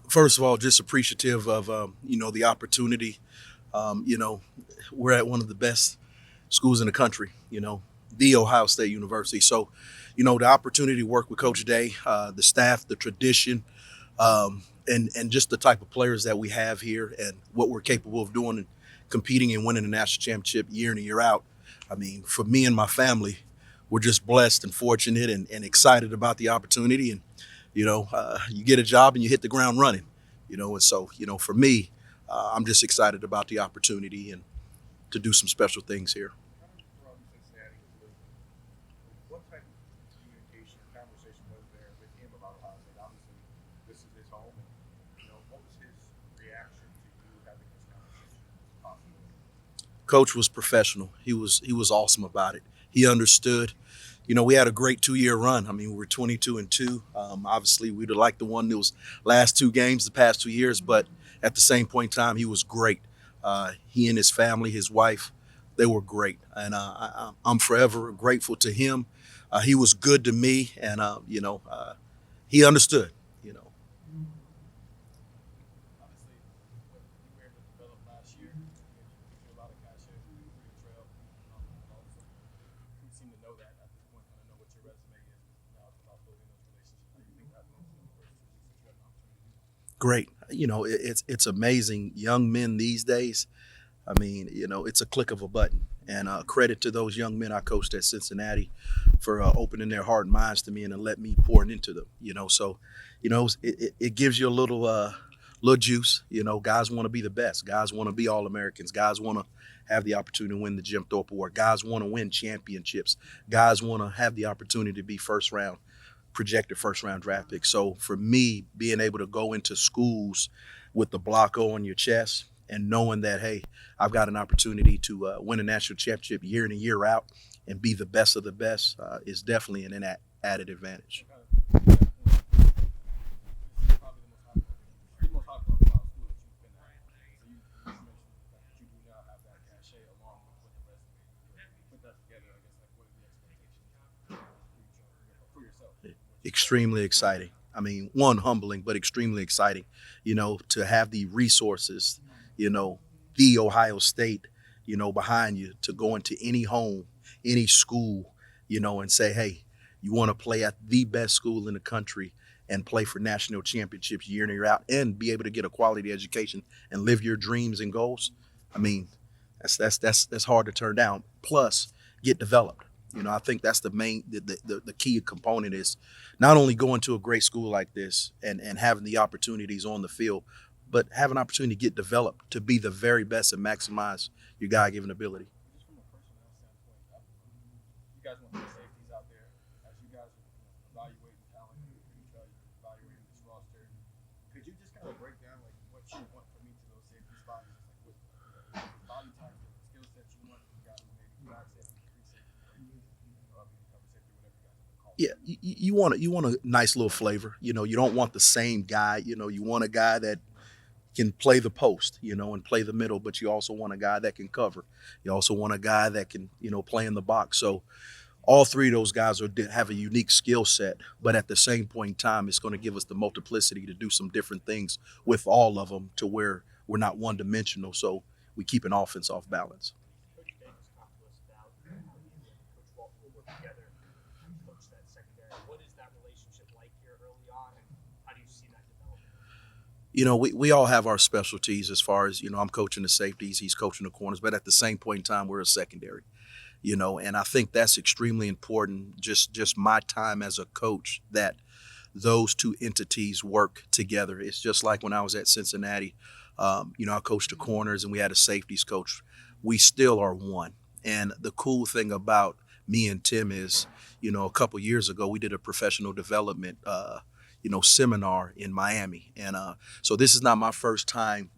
First of all, just appreciative of the opportunity. You know, we're at one of the best schools in the country. The Ohio State University. So, the opportunity to work with Coach Day, the staff, the tradition, and just the type of players that we have here, and what we're capable of doing and competing and winning the national championship year in and year out. I mean, for me and my family, we're just blessed and fortunate and excited about the opportunity. And you get a job and you hit the ground running. And so for me, I'm just excited about the opportunity and to do some special things here. From Cincinnati was Luke. What type of communication or conversation was there with him about Ohio State? Obviously, this is his home, and what was his reaction to you having this conversation? Possible. Coach was professional. He was awesome about it. He understood. We had a great 2-year run. I mean, we were 22-2. Obviously, we'd have liked the one those last two games the past 2 years, but at the same point in time, he was great. He and his family, his wife, they were great, and I'm forever grateful to him. He was good to me, and he understood. You know, Obviously, what you were able to develop last year gives you a lot of cachet for your trail. Also, you seem to know that at this point, kind of know what your resume is. Now it's about building those relationships. How do you think that moves in the first 2 seasons you had an opportunity to do? great. It's amazing. Young men these days. I mean, it's a click of a button. And credit to those young men I coached at Cincinnati for opening their heart and minds to me and to let me pour it into them. So it gives you a little juice. Guys want to be the best. Guys want to be all Americans. Guys want to have the opportunity to win the Jim Thorpe Award. Guys want to win championships. Guys want to have the opportunity to be projected first round draft pick. So for me, being able to go into schools with the block O on your chest and knowing that, hey, I've got an opportunity to win a national championship year in and year out and be the best of the best is definitely an added advantage. This is probably the most high profile school that you've been at. So you mentioned that you do now have that cachet along with the resume. Put that together, I guess, like what are the expectations for yourself? Extremely exciting. I mean, one, humbling, but extremely exciting, to have the resources, the Ohio State, behind you to go into any home, any school, and say, hey, you want to play at the best school in the country and play for national championships year in and year out and be able to get a quality education and live your dreams and goals. I mean, that's hard to turn down. Plus, get developed. I think that's the main, the key component is not only going to a great school like this and having the opportunities on the field, but have an opportunity to get developed to be the very best and maximize your God-given ability. Just from a personnel standpoint, you guys want the safeties out there as you guys are evaluating talent, evaluating this roster. Could you just kind of break down like what you want from each of those safety spots, just like what body types, skill sets you want from guys who maybe five safety, three safety, cover safety, whatever you guys want to call it. Yeah, you want a nice little flavor. You don't want the same guy. You want a guy that can play the post, and play the middle, but you also want a guy that can cover. You also want a guy that can, play in the box. So all three of those guys have a unique skill set, but at the same point in time, it's going to give us the multiplicity to do some different things with all of them to where we're not one dimensional. So we keep an offense off balance. Coach Davis talked to us about how you and Coach Walton will work together to coach that secondary. What is that relationship like here early on, and how do you see that developing? We all have our specialties as far as, I'm coaching the safeties, he's coaching the corners, but at the same point in time, we're a secondary, and I think that's extremely important. Just my time as a coach that those two entities work together. It's just like when I was at Cincinnati, I coached the corners and we had a safeties coach. We still are one. And the cool thing about me and Tim is, a couple years ago, we did a professional development seminar in Miami. And so this is not my first time,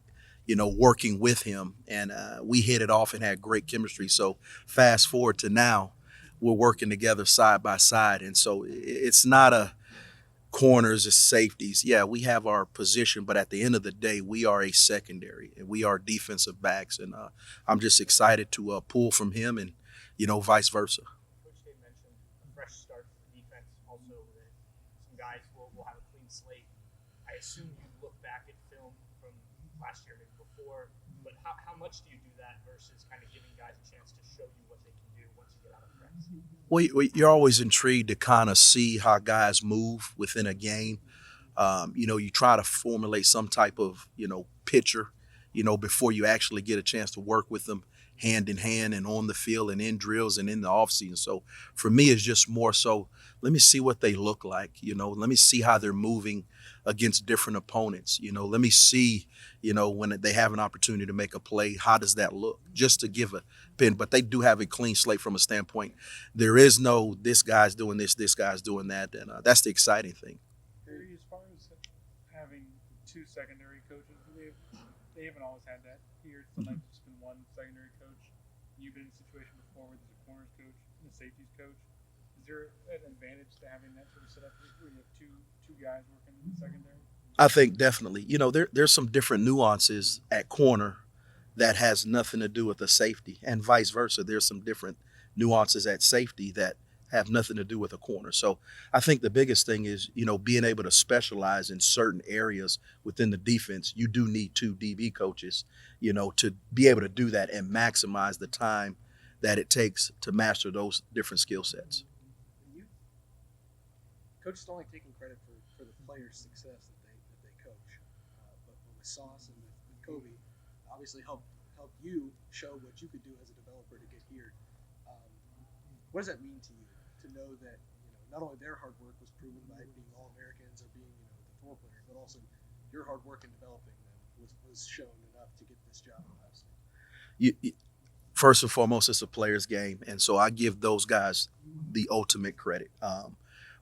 working with him. And we hit it off and had great chemistry. So fast forward to now, we're working together side by side. And so it's not a corners, it's safeties. Yeah, we have our position, but at the end of the day, we are a secondary and we are defensive backs. And I'm just excited to pull from him and, vice versa. Coach Day mentioned a fresh start for the defense. Also, that some guys will have a clean slate. I assume you look back at film from last year, maybe before, but how much do you do that versus kind of giving guys a chance to show you what they can do once you get out of practice? Well, you're always intrigued to kind of see how guys move within a game. You try to formulate some type of, picture, before you actually get a chance to work with them hand in hand and on the field and in drills and in the offseason. So for me, it's just more so, let me see what they look like, let me see how they're moving against different opponents. Let me see, when they have an opportunity to make a play, how does that look? Just to give a pin. But they do have a clean slate from a standpoint. There is no, this guy's doing this guy's doing that. And that's the exciting thing. Perry, as far as having two secondary coaches, they haven't always had that here. Sometimes it's been one secondary coach. You've been in a situation before where there's a corners coach and a safeties coach. Is there an advantage to having that sort of setup where you have two guys working in the secondary? I think definitely. There's some different nuances at corner that has nothing to do with the safety, and vice versa. There's some different nuances at safety that have nothing to do with a corner. So I think the biggest thing is, being able to specialize in certain areas within the defense. You do need two DB coaches, to be able to do that and maximize the time that it takes to master those different skill sets. Coaches don't like taking credit for the players' success that they coach, but with Sauce and with Kobe, obviously helped you show what you could do as a developer to get here. What does that mean to you to know that not only their hard work was proven by being All-Americans or being the floor players, but also your hard work in developing them was shown enough to get this job in Ohio State? First and foremost, it's a player's game, and so I give those guys the ultimate credit.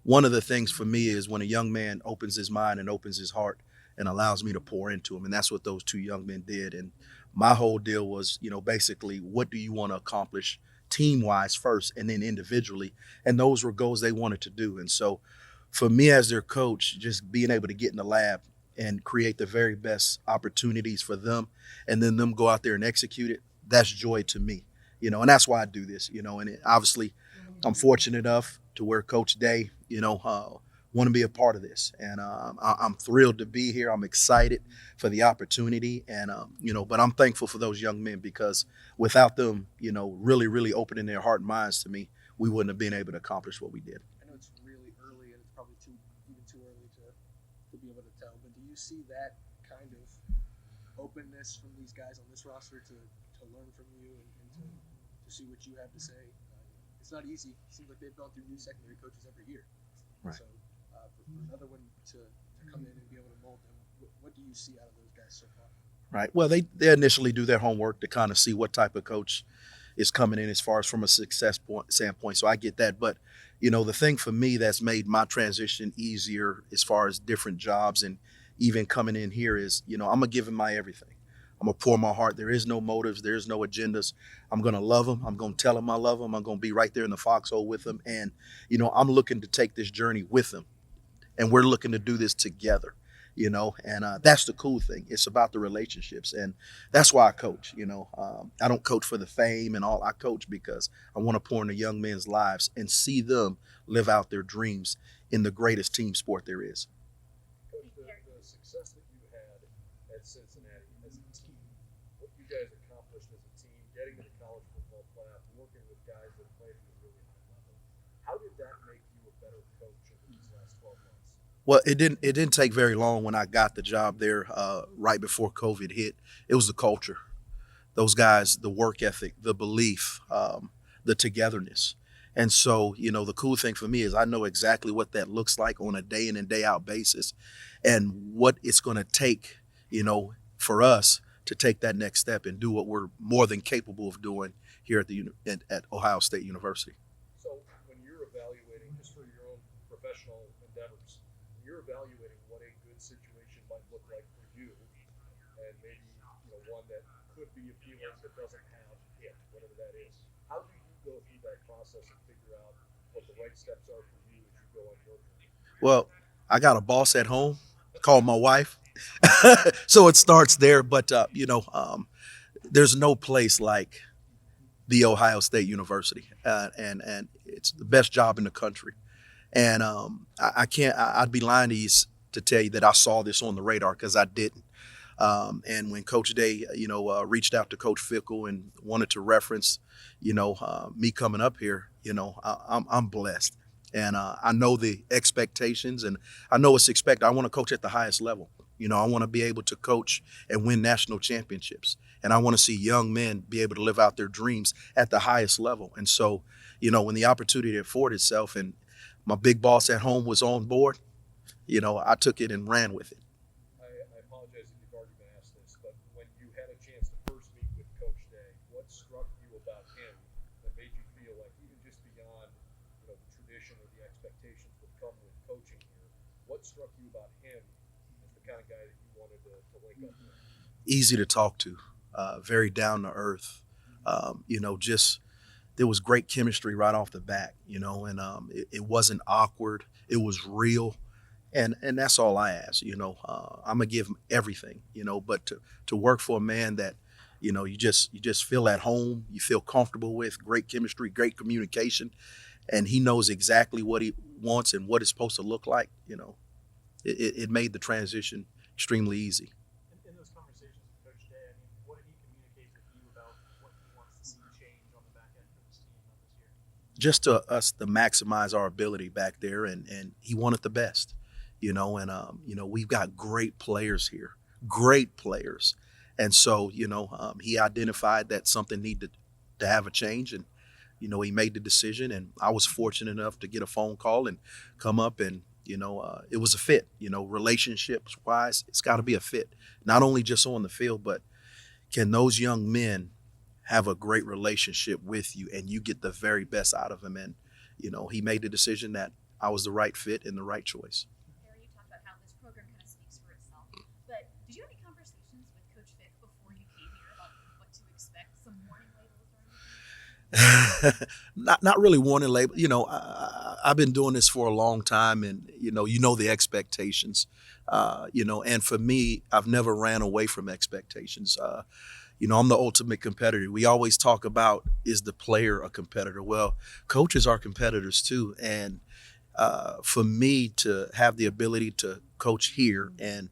One of the things for me is when a young man opens his mind and opens his heart and allows me to pour into him, and that's what those two young men did. And my whole deal was, basically, what do you want to accomplish team-wise first and then individually? And those were goals they wanted to do. And so for me as their coach, just being able to get in the lab and create the very best opportunities for them and then them go out there and execute it, that's joy to me, and that's why I do this, and obviously I'm fortunate enough to where Coach Day, want to be a part of this. And I'm thrilled to be here. I'm excited for the opportunity. And, but I'm thankful for those young men because without them, really, really opening their heart and minds to me, we wouldn't have been able to accomplish what we did. I know it's really early and it's probably even too early to be able to tell, but do you see that kind of openness from these guys on this roster to learn from you and to see what you have to say? It's not easy. It seems like they've gone through new secondary coaches every year. Right. So for another one to come in and be able to mold them, what do you see out of those guys so far? Right. Well, they initially do their homework to kind of see what type of coach is coming in as far as from a success standpoint. So I get that. But, the thing for me that's made my transition easier as far as different jobs and even coming in here is, I'm going to give him my everything. I'm going to pour my heart. There is no motives. There is no agendas. I'm going to love them. I'm going to tell them I love them. I'm going to be right there in the foxhole with them. And, I'm looking to take this journey with them. And we're looking to do this together, and that's the cool thing. It's about the relationships. And that's why I coach, I don't coach for the fame and all. I coach because I want to pour into young men's lives and see them live out their dreams in the greatest team sport there is. Coach, the success that you had at Cincinnati as a team, what you guys accomplished as a team, getting to the college football playoff, working with guys that played at a really high level, how did that make you a better coach over these last 12 months? Well, it didn't take very long when I got the job there right before COVID hit. It was the culture. Those guys, the work ethic, the belief, the togetherness. And so, the cool thing for me is I know exactly what that looks like on a day in and day out basis and what it's going to take, for us to take that next step and do what we're more than capable of doing here at Ohio State University. So when you're evaluating, just for your own professional endeavors, you're evaluating what a good situation might look like for you and maybe one that could be appealing but doesn't have it, whatever that is. How do you go through that process and figure out what the right steps are for you as you go on your journey? Well, I got a boss at home called my wife. So it starts there. But, there's no place like the Ohio State University. And it's the best job in the country. And I'd be lying to you to tell you that I saw this on the radar, because I didn't. And when Coach Day, reached out to Coach Fickle and wanted to reference, me coming up here, I'm blessed. And I know the expectations, and I know what's expected. I want to coach at the highest level. I want to be able to coach and win national championships. And I want to see young men be able to live out their dreams at the highest level. And so, when the opportunity afforded itself and my big boss at home was on board, I took it and ran with it. I apologize if you've already been asked this, but when you had a chance to first meet with Coach Day, what struck you about him that made you feel like, even just beyond the tradition or the expectations that come with coaching here, what struck you about him as the kind of guy that you wanted to link up with? Easy to talk to, very down to earth. Just there was great chemistry right off the bat, and it wasn't awkward. It was real. And that's all I ask, I'm gonna give him everything, but to work for a man that, you just feel at home, you feel comfortable with, great chemistry, great communication, and he knows exactly what he wants and what it's supposed to look like, it made the transition extremely easy. In those conversations with Coach Day, what did he communicate with you about what he wants to see change on the back end for this team this year? Just to us to maximize our ability back there, and he wanted the best. We've got great players here, great players. And so, he identified that something needed to have a change, and, he made the decision, and I was fortunate enough to get a phone call and come up, and, it was a fit, relationships wise, it's got to be a fit, not only just on the field, but can those young men have a great relationship with you and you get the very best out of them. And, he made the decision that I was the right fit and the right choice. You talked about how this program kind of speaks for itself, but did you have any conversations with Coach Vick before you came here about what to expect? Some warning labels or anything? Not really warning label. I've been doing this for a long time, and the expectations. And for me, I've never ran away from expectations. I'm the ultimate competitor. We always talk about, is the player a competitor? Well, coaches are competitors too, and for me to have the ability to coach here and,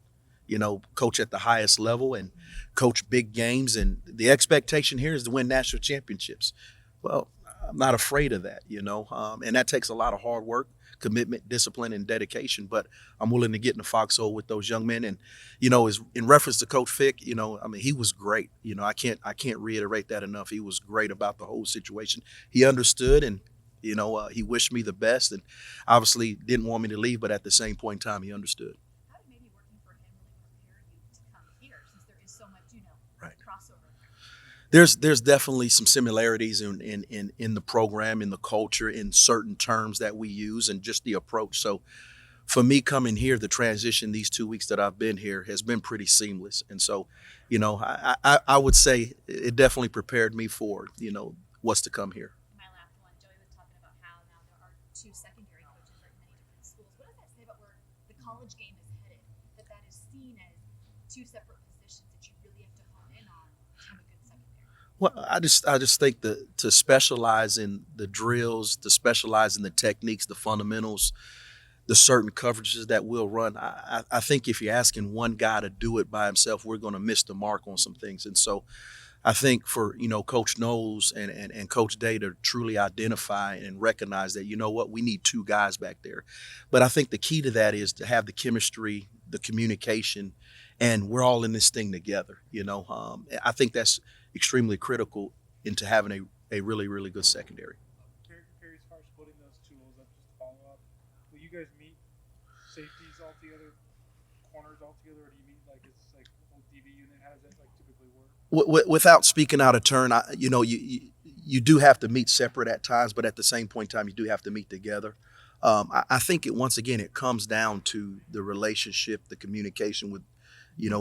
coach at the highest level and coach big games, and the expectation here is to win national championships. Well, I'm not afraid of that, and that takes a lot of hard work, commitment, discipline, and dedication, but I'm willing to get in the foxhole with those young men. And, as in reference to Coach Fick, he was great. I can't reiterate that enough. He was great about the whole situation. He understood, and, he wished me the best, and obviously didn't want me to leave, but at the same point in time, he understood. How did maybe working for him really prepare you to come here, since there is so much, Right. crossover? There's definitely some similarities in the program, in the culture, in certain terms that we use, and just the approach. So for me coming here, the transition these 2 weeks that I've been here has been pretty seamless. And so, I would say it definitely prepared me for, what's to come here. My last one, Joey was talking about how now there are two secondary coaches at many different schools. What does that say about where the college game is headed? That is seen as two separate positions that you really have to hone in on to have a good secondary. Well, I just think that to specialize in the drills, to specialize in the techniques, the fundamentals, the certain coverages that we'll run, I think if you're asking one guy to do it by himself, we're going to miss the mark on some things. And so I think for, Coach Knowles and Coach Day to truly identify and recognize that, we need two guys back there. But I think the key to that is to have the chemistry, the communication, and we're all in this thing together. I think that's extremely critical into having a really, really good secondary. Perry, as far as splitting those two roles up, just to follow up, will you guys meet safeties all together, corners all together, or do you meet it's like a whole DB unit? How does that typically work? Without speaking out of turn, you do have to meet separate at times, but at the same point in time, you do have to meet together. I think once again, it comes down to the relationship, the communication with,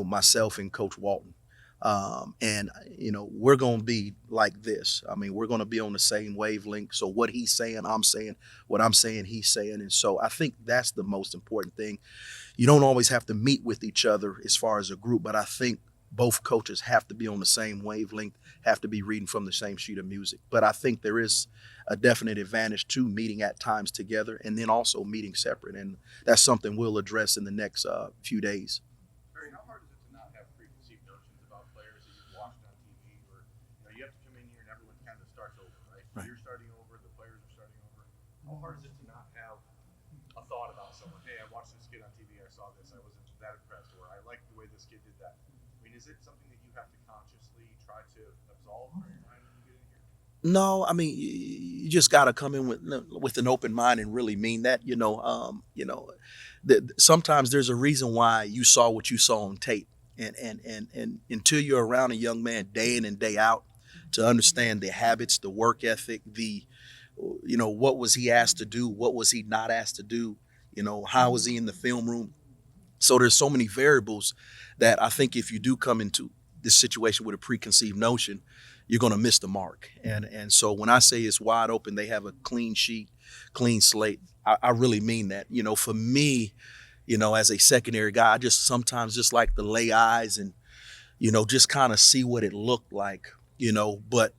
myself and Coach Walton. We're going to be like this. We're going to be on the same wavelength. So what he's saying, I'm saying, what I'm saying, he's saying. And so I think that's the most important thing. You don't always have to meet with each other as far as a group, but I think both coaches have to be on the same wavelength, have to be reading from the same sheet of music. But I think there is a definite advantage to meeting at times together and then also meeting separate. And that's something we'll address in the next few days. Barry, how hard is it to not have preconceived notions about players that you've watched on TV, or you have to come in here and everyone kind of starts over, right? Right. You're starting over, the players are starting over. How hard is it to not have a thought about someone? Hey, I watched this kid on TV, I saw this, I wasn't that impressed, or I liked the way this kid did that. I mean, is it something that you have to consciously try to absolve from your mind when you get in here? No, I mean you just got to come in with an open mind and really mean that. Sometimes there's a reason why you saw what you saw on tape, and until you're around a young man day in and day out to understand the habits, the work ethic, what was he asked to do, what was he not asked to do, how was he in the film room. So there's so many variables that I think if you do come into this situation with a preconceived notion, you're going to miss the mark. And so when I say it's wide open, they have a clean sheet, clean slate, I really mean that. For me, as a secondary guy, I just sometimes just like to lay eyes and, just kind of see what it looked like, but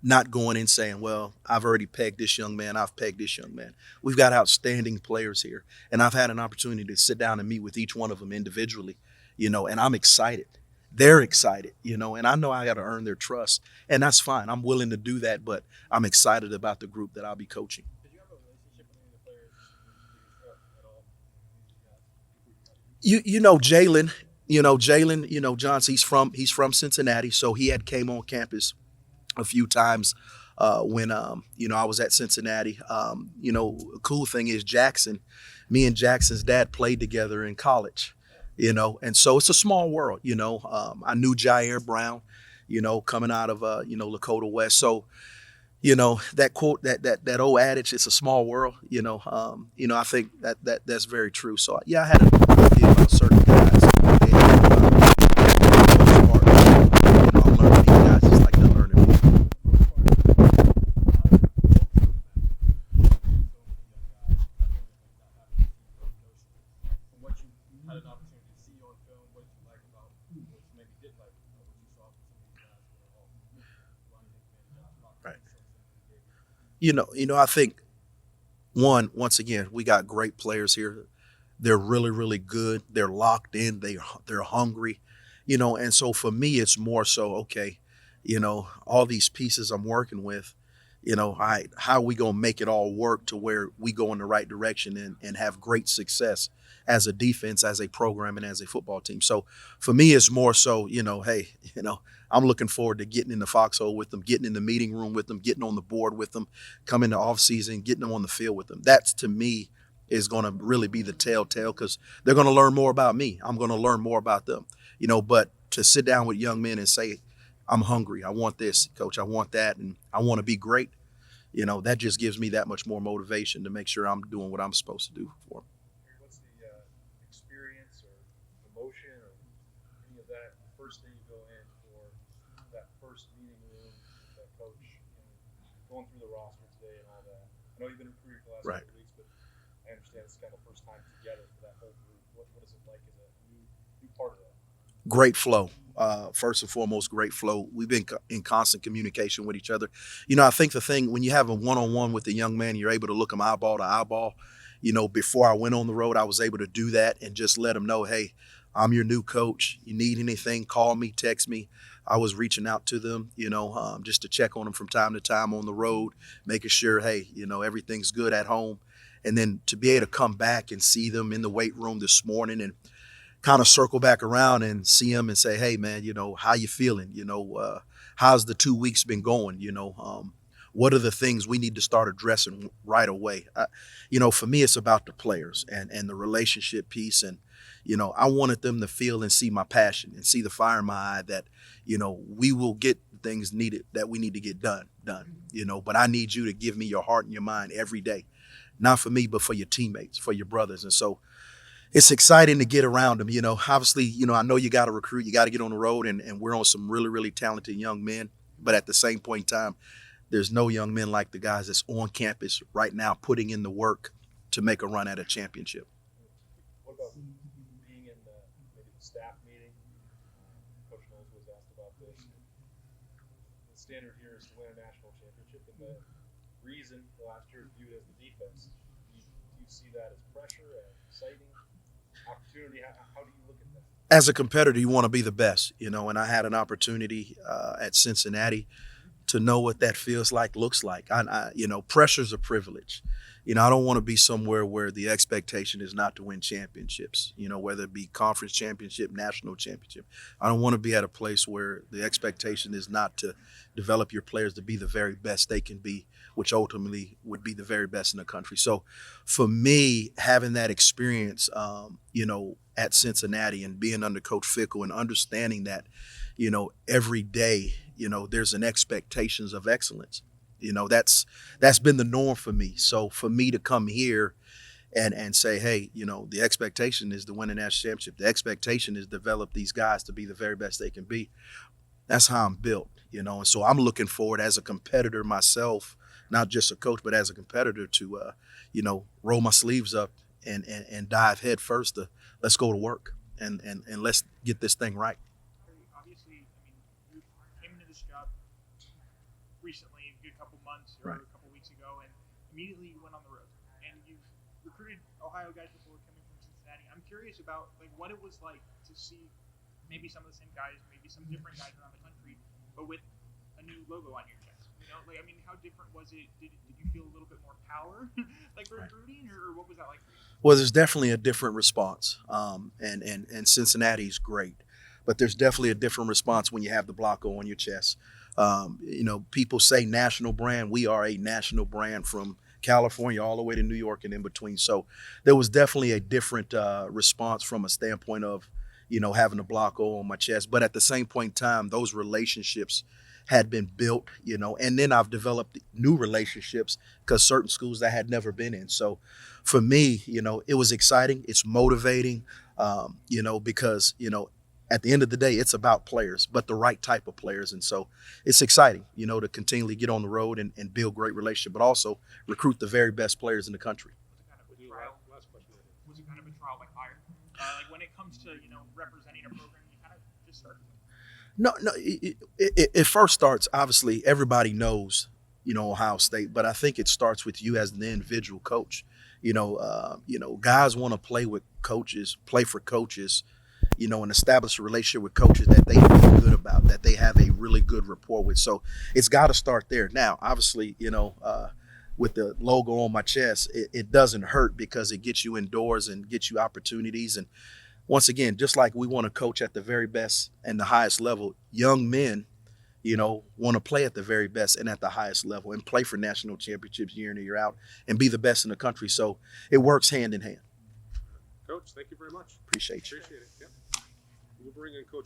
not going in saying, well, I've already pegged this young man, I've pegged this young man. We've got outstanding players here. And I've had an opportunity to sit down and meet with each one of them individually, and I'm excited. They're excited, and I know I got to earn their trust. And that's fine. I'm willing to do that, but I'm excited about the group that I'll be coaching. Did you have a relationship with any of the players at all? Jalen, Johnson, he's from Cincinnati. So he came on campus a few times when I was at Cincinnati. A cool thing is me and Jackson's dad played together in college, and so it's a small world. I knew Jair Brown, coming out of Lakota West. So that quote, that old adage, it's a small world. I think that's very true. So yeah, I had an idea about certain guys. I'm learning these guys just like they're learning me. From what you had an opportunity to see on film, what you like about, what you maybe didn't like about what you saw from some of these guys who are all running Right. Right. I think once again, we got great players here. They're really, really good. They're locked in. They're hungry, and so for me, it's more so, okay, all these pieces I'm working with, how are we going to make it all work to where we go in the right direction and have great success as a defense, as a program, and as a football team. So for me, it's more so, hey, I'm looking forward to getting in the foxhole with them, getting in the meeting room with them, getting on the board with them, coming to off season, getting them on the field with them. That's, to me, is going to really be the telltale, because they're going to learn more about me. I'm going to learn more about them, but to sit down with young men and say, I'm hungry, I want this, coach, I want that, and I want to be great, that just gives me that much more motivation to make sure I'm doing what I'm supposed to do for them. What's the experience or emotion or any of that first day you go in for that first meeting room with that coach, going through the roster today and all that? I know you've been recruiting for the last Right. couple of weeks, but I understand it's kind of the first time together for that whole group. What is it like as a new part of that? Great flow. First and foremost, great flow. We've been in constant communication with each other. I think the thing, when you have a one-on-one with a young man, you're able to look him eyeball to eyeball. Before I went on the road, I was able to do that and just let him know, hey, I'm your new coach. You need anything, call me, text me. I was reaching out to them, just to check on them from time to time on the road, making sure, hey, everything's good at home. And then to be able to come back and see them in the weight room this morning and kind of circle back around and see them and say, hey, man, how you feeling? How's the 2 weeks been going? What are the things we need to start addressing right away? For me, it's about the players and the relationship piece. And, I wanted them to feel and see my passion and see the fire in my eye that, we will get things needed that we need to get done, but I need you to give me your heart and your mind every day, not for me, but for your teammates, for your brothers. And so it's exciting to get around them. Obviously, I know you got to recruit, you got to get on the road, and we're on some really, really talented young men. But at the same point in time, there's no young men like the guys that's on campus right now putting in the work to make a run at a championship. What about being in maybe the staff meeting? Coach Knowles was asked about this. The standard here is to win a national championship, and the reason last year is viewed as the defense. Do you see that as pressure, as exciting, opportunity? How do you look at that? As a competitor, you want to be the best, and I had an opportunity at Cincinnati to know what that feels like, looks like. Pressure's a privilege. I don't want to be somewhere where the expectation is not to win championships, whether it be conference championship, national championship. I don't want to be at a place where the expectation is not to develop your players to be the very best they can be, which ultimately would be the very best in the country. So for me, having that experience, at Cincinnati and being under Coach Fickell and understanding that, every day, there's an expectations of excellence. That's been the norm for me. So for me to come here and say, hey, the expectation is to win a national championship. The expectation is develop these guys to be the very best they can be. That's how I'm built, And so I'm looking forward as a competitor myself, not just a coach, but as a competitor to, roll my sleeves up and dive head first to let's go to work and let's get this thing right. Obviously, you came into this job recently, a couple months or Right. a couple weeks ago, and immediately you went on the road. And you've recruited Ohio guys before coming from Cincinnati. I'm curious about what it was like to see maybe some of the same guys, maybe some different guys around the country, but with a new logo on your chest. How different was it? Did you feel a little bit more power, recruiting, or what was that like for you? Well, there's definitely a different response, and Cincinnati's great, but there's definitely a different response when you have the Blocko on your chest. People say national brand. We are a national brand from California all the way to New York and in between. So there was definitely a different response from a standpoint of, having the Blocko on my chest. But at the same point in time, those relationships had been built, and then I've developed new relationships because certain schools I had never been in. So for me, it was exciting. It's motivating, because, at the end of the day, it's about players, but the right type of players. And so it's exciting, to continually get on the road and build great relationships, but also recruit the very best players in the country. Last question. Was it kind of a trial by fire? When it comes to representing a program, you kind of just started. No. It first starts, obviously, everybody knows, Ohio State, but I think it starts with you as the individual coach. Guys want to play for coaches, and establish a relationship with coaches that they feel good about, that they have a really good rapport with. So it's got to start there. Now, obviously, with the logo on my chest, it doesn't hurt because it gets you indoors and gets you opportunities. And once again, just like we want to coach at the very best and the highest level, young men, want to play at the very best and at the highest level and play for national championships year in and year out and be the best in the country. So it works hand in hand. Coach, thank you very much. Appreciate you. Appreciate it. Yep. We'll bring in Coach